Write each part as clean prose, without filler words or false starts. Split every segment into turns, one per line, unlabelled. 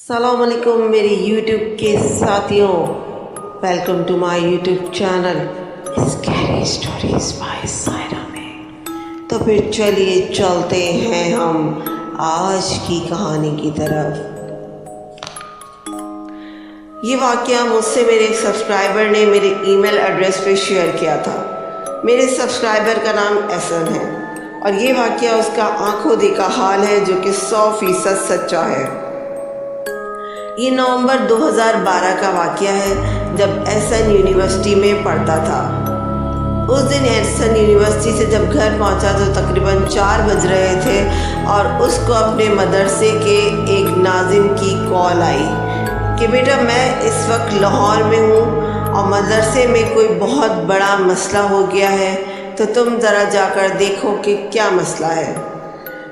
السلام علیکم میری یوٹیوب کے ساتھیوں، welcome to my YouTube channel scary stories by Saira میں۔ تو پھر چلیے چلتے ہیں ہم آج کی کہانی کی طرف۔ یہ واقعہ مجھ سے میرے ایک سبسکرائبر نے میرے ای میل ایڈریس پہ شیئر کیا تھا۔ میرے سبسکرائبر کا نام احسن ہے اور یہ واقعہ اس کا آنکھوں دیکھا حال ہے جو کہ 100% سچا ہے۔ یہ نومبر 2012 کا واقعہ ہے جب احسن یونیورسٹی میں پڑھتا تھا۔ اس دن احسن یونیورسٹی سے جب گھر پہنچا تو تقریباً 4 بج رہے تھے اور اس کو اپنے مدرسے کے ایک ناظم کی کال آئی کہ بیٹا میں اس وقت لاہور میں ہوں اور مدرسے میں کوئی بہت بڑا مسئلہ ہو گیا ہے، تو تم ذرا جا کر دیکھو کہ کیا مسئلہ ہے۔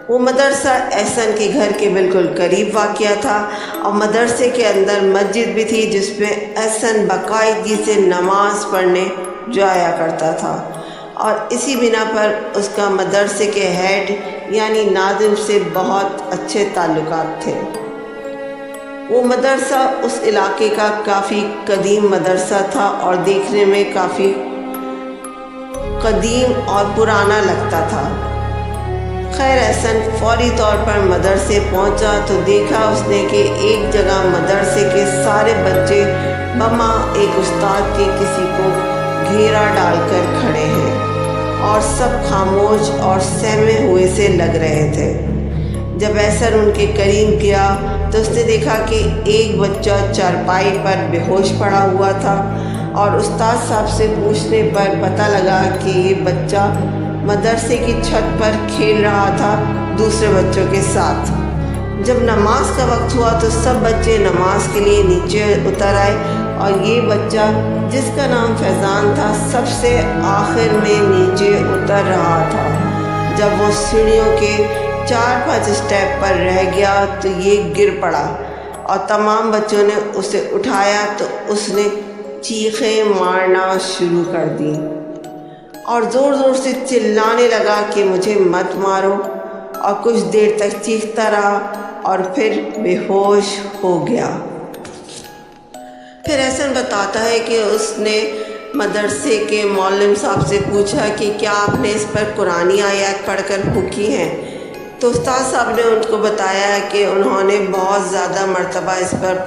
وہ مدرسہ احسن کے گھر کے بالکل قریب واقع تھا اور مدرسے کے اندر مسجد بھی تھی جس میں احسن باقاعدگی سے نماز پڑھنے جایا کرتا تھا، اور اسی بنا پر اس کا مدرسے کے ہیڈ یعنی ناظم سے بہت اچھے تعلقات تھے۔ وہ مدرسہ اس علاقے کا کافی قدیم مدرسہ تھا اور دیکھنے میں کافی قدیم اور پرانا لگتا تھا۔ خیر احسن فوری طور پر مدرسے پہنچا تو دیکھا اس نے کہ ایک جگہ مدرسے کے سارے بچے بما ایک استاد کے کسی کو گھیرا ڈال کر کھڑے ہیں اور سب خاموش اور سہمے ہوئے سے لگ رہے تھے۔ جب احسن ان کے قریب گیا تو اس نے دیکھا کہ ایک بچہ چارپائی پر بے ہوش پڑا ہوا تھا، اور استاد صاحب سے پوچھنے پر پتہ لگا کہ یہ بچہ مدرسے کی چھت پر کھیل رہا تھا دوسرے بچوں کے ساتھ۔ جب نماز کا وقت ہوا تو سب بچے نماز کے لیے نیچے اتر آئے اور یہ بچہ جس کا نام فیضان تھا سب سے آخر میں نیچے اتر رہا تھا۔ جب وہ سیڑھیوں کے 4-5 اسٹیپ پر رہ گیا تو یہ گر پڑا اور تمام بچوں نے اسے اٹھایا تو اس نے چیخیں مارنا شروع کر دی اور زور زور سے چلانے لگا کہ مجھے مت مارو، اور کچھ دیر تک چیختا رہا اور پھر بے ہوش ہو گیا۔ پھر احسن بتاتا ہے کہ اس نے مدرسے کے معلم صاحب سے پوچھا کہ کیا آپ نے اس پر قرآنی آیات پڑھ کر پھونکی ہیں؟ تو استاد صاحب نے ان کو بتایا کہ انہوں نے بہت زیادہ مرتبہ اس پر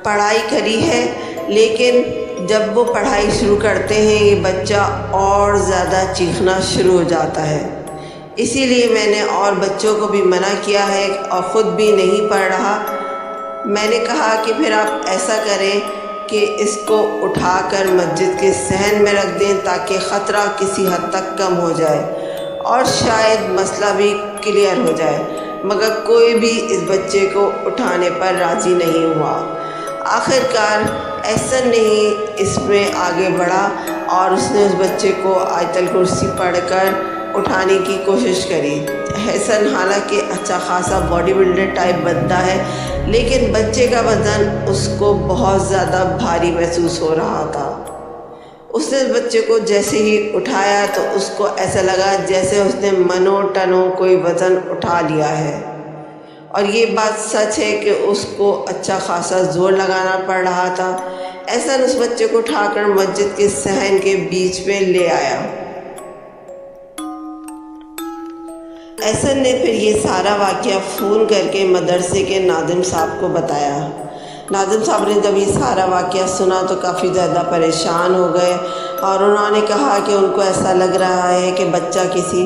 پڑھائی کری ہے، لیکن جب وہ پڑھائی شروع کرتے ہیں یہ بچہ اور زیادہ چیخنا شروع ہو جاتا ہے، اسی لیے میں نے اور بچوں کو بھی منع کیا ہے اور خود بھی نہیں پڑھ رہا۔ میں نے کہا کہ پھر آپ ایسا کریں کہ اس کو اٹھا کر مسجد کے صحن میں رکھ دیں تاکہ خطرہ کسی حد تک کم ہو جائے اور شاید مسئلہ بھی کلیئر ہو جائے، مگر کوئی بھی اس بچے کو اٹھانے پر راضی نہیں ہوا۔ آخر کار احسن نے ہی اس میں آگے بڑھا اور اس نے اس بچے کو آیت الکرسی پڑھ کر اٹھانے کی کوشش کری۔ احسن حالانکہ اچھا خاصا باڈی بلڈر ٹائپ بندہ ہے، لیکن بچے کا وزن اس کو بہت زیادہ بھاری محسوس ہو رہا تھا۔ اس نے اس بچے کو جیسے ہی اٹھایا تو اس کو ایسا لگا جیسے اس نے منو ٹنوں کوئی وزن اٹھا لیا ہے، اور یہ بات سچ ہے کہ اس کو اچھا خاصا زور لگانا پڑ رہا تھا۔ احسن اس بچے کو اٹھا کر مسجد کے صحن کے بیچ میں لے آیا۔ احسن نے پھر یہ سارا واقعہ فون کر کے مدرسے کے ناظم صاحب کو بتایا۔ ناظم صاحب نے جب یہ سارا واقعہ سنا تو کافی زیادہ پریشان ہو گئے اور انہوں نے کہا کہ ان کو ایسا لگ رہا ہے کہ بچہ کسی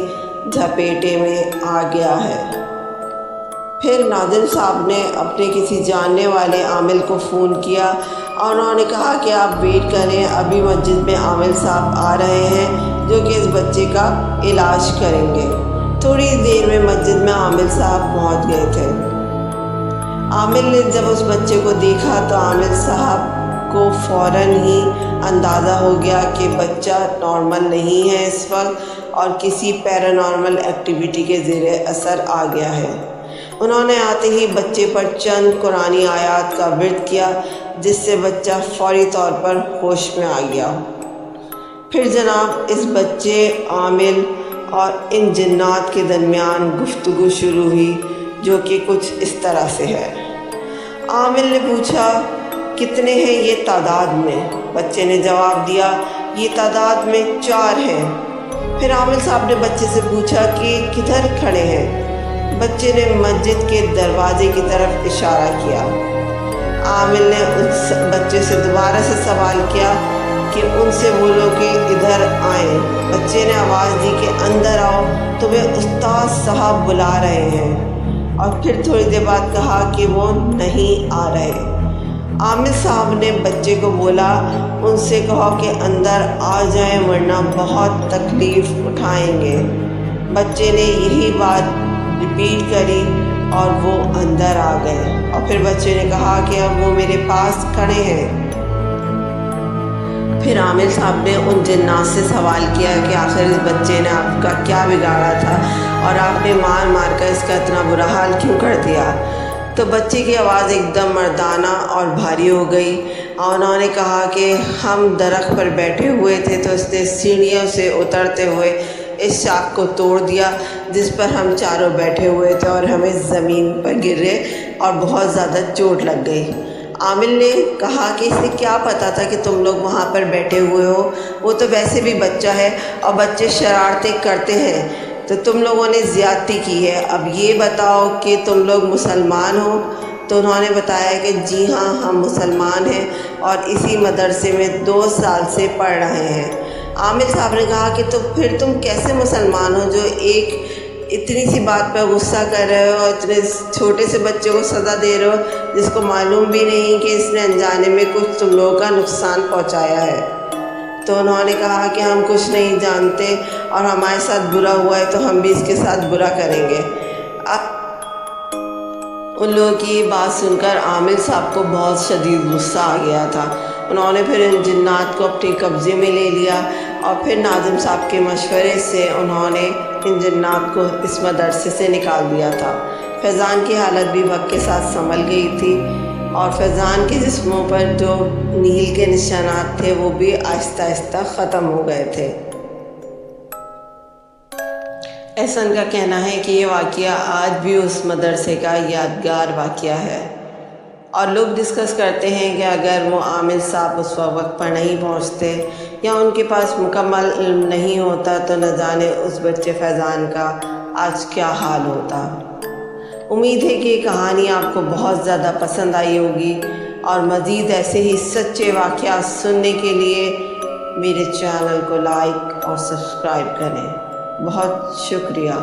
جھپیٹے میں آ گیا ہے۔ پھر ناظم صاحب نے اپنے کسی جاننے والے عامل کو فون کیا اور انہوں نے کہا کہ آپ ویٹ کریں، ابھی مسجد میں عامل صاحب آ رہے ہیں جو کہ اس بچے کا علاج کریں گے۔ تھوڑی دیر میں مسجد میں عامل صاحب پہنچ گئے تھے۔ عامل نے جب اس بچے کو دیکھا تو عامل صاحب کو فوراً ہی اندازہ ہو گیا کہ بچہ نارمل نہیں ہے اس وقت اور کسی پیرانارمل ایکٹیویٹی کے زیر اثر آ گیا ہے۔ انہوں نے آتے ہی بچے پر چند قرآنی آیات کا ورد کیا جس سے بچہ فوری طور پر ہوش میں آ گیا۔ پھر جناب اس بچے، عامل اور ان جنات کے درمیان گفتگو شروع ہوئی جو کہ کچھ اس طرح سے ہے۔ عامل نے پوچھا کتنے ہیں یہ تعداد میں؟ بچے نے جواب دیا یہ تعداد میں 4 ہیں۔ پھر عامل صاحب نے بچے سے پوچھا کہ کدھر کھڑے ہیں؟ بچے نے مسجد کے دروازے کی طرف اشارہ کیا۔ عامل نے اس بچے سے دوبارہ سے سوال کیا کہ ان سے بولو کہ ادھر آئیں۔ بچے نے آواز دی کہ اندر آؤ، تمہیں استاد صاحب بلا رہے ہیں، اور پھر تھوڑی دیر بعد کہا کہ وہ نہیں آ رہے۔ عامل صاحب نے بچے کو بولا ان سے کہو کہ اندر آ جائیں ورنہ بہت تکلیف اٹھائیں گے۔ بچے نے یہی بات ریپیٹ کری اور وہ اندر آ گئے، اور پھر بچے نے کہا کہ اب وہ میرے پاس کھڑے ہیں۔ پھر عامل صاحب نے ان جنات سے سوال کیا کہ آخر اس بچے نے آپ کا کیا بگاڑا تھا اور آپ نے مار مار کر اس کا اتنا برا حال کیوں کر دیا؟ تو بچے کی آواز ایک دم مردانہ اور بھاری ہو گئی، اور انہوں نے کہا کہ ہم درخت پر بیٹھے ہوئے تھے تو اس نے سیڑھیوں سے اترتے ہوئے اس شاخ کو توڑ دیا جس پر ہم چاروں بیٹھے ہوئے تھے، اور ہمیں زمین پر گرے اور بہت زیادہ چوٹ لگ گئی۔ عامل نے کہا کہ اسے کیا پتہ تھا کہ تم لوگ وہاں پر بیٹھے ہوئے ہو، وہ تو ویسے بھی بچہ ہے اور بچے شرارتیں کرتے ہیں، تو تم لوگوں نے زیادتی کی ہے۔ اب یہ بتاؤ کہ تم لوگ مسلمان ہو؟ تو انہوں نے بتایا کہ جی ہاں ہم مسلمان ہیں اور اسی مدرسے میں 2 سال سے پڑھ رہے ہیں۔ عامل صاحب نے کہا کہ تو پھر تم کیسے مسلمان ہو جو ایک اتنی سی بات پہ غصہ کر رہے ہو اور اتنے چھوٹے سے بچے کو سزا دے رہے ہو جس کو معلوم بھی نہیں کہ اس نے انجانے میں کچھ تم لوگوں کا نقصان پہنچایا ہے؟ تو انہوں نے کہا کہ ہم کچھ نہیں جانتے اور ہمارے ساتھ برا ہوا ہے تو ہم بھی اس کے ساتھ برا کریں گے۔ ان لوگوں کی یہ بات سن کر عامل صاحب کو بہت شدید غصہ آ گیا تھا۔ انہوں نے پھر ان جنات کو اپنے قبضے میں لے لیا، اور پھر ناظم صاحب کے مشورے سے انہوں نے ان جنات کو اس مدرسے سے نکال دیا تھا۔ فیضان کی حالت بھی وقت کے ساتھ سنبھل گئی تھی، اور فیضان کے جسموں پر جو نیل کے نشانات تھے وہ بھی آہستہ آہستہ ختم ہو گئے تھے۔ احسن کا کہنا ہے کہ یہ واقعہ آج بھی اس مدرسے کا یادگار واقعہ ہے، اور لوگ ڈسکس کرتے ہیں کہ اگر وہ عامل صاحب اس وقت پر نہیں پہنچتے یا ان کے پاس مکمل علم نہیں ہوتا تو نہ جانے اس بچے فیضان کا آج کیا حال ہوتا۔ امید ہے کہ یہ کہانی آپ کو بہت زیادہ پسند آئی ہوگی، اور مزید ایسے ہی سچے واقعات سننے کے لیے میرے چینل کو لائک اور سبسکرائب کریں۔ بہت شکریہ۔